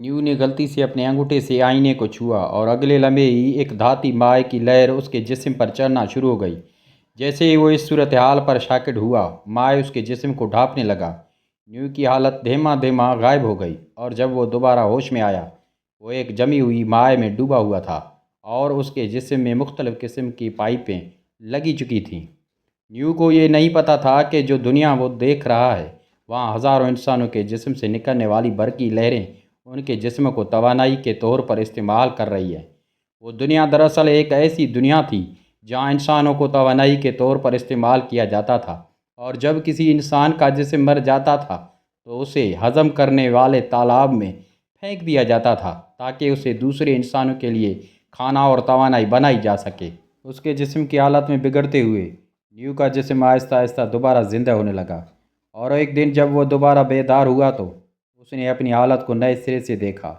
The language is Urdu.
نیو نے غلطی سے اپنے انگوٹھے سے آئینے کو چھوا اور اگلے لمحے ہی ایک دھاتی مائع کی لہر اس کے جسم پر چڑھنا شروع ہو گئی۔ جیسے ہی وہ اس صورتحال پر شاکڈ ہوا، مائع اس کے جسم کو ڈھانپنے لگا۔ نیو کی حالت دھیما دھیما غائب ہو گئی، اور جب وہ دوبارہ ہوش میں آیا، وہ ایک جمی ہوئی مائع میں ڈوبا ہوا تھا اور اس کے جسم میں مختلف قسم کی پائپیں لگی چکی تھیں۔ نیو کو یہ نہیں پتہ تھا کہ جو دنیا وہ دیکھ رہا ہے، وہاں ہزاروں انسانوں کے جسم سے نکلنے والی برقی لہریں ان کے جسم کو توانائی کے طور پر استعمال کر رہی ہے۔ وہ دنیا دراصل ایک ایسی دنیا تھی جہاں انسانوں کو توانائی کے طور پر استعمال کیا جاتا تھا، اور جب کسی انسان کا جسم مر جاتا تھا تو اسے ہضم کرنے والے تالاب میں پھینک دیا جاتا تھا تاکہ اسے دوسرے انسانوں کے لیے کھانا اور توانائی بنائی جا سکے۔ اس کے جسم کی حالت میں بگڑتے ہوئے نیو کا جسم آہستہ آہستہ دوبارہ زندہ ہونے لگا، اور ایک دن جب وہ دوبارہ بیدار ہوا تو اس نے اپنی حالت کو نئے سرے سے دیکھا۔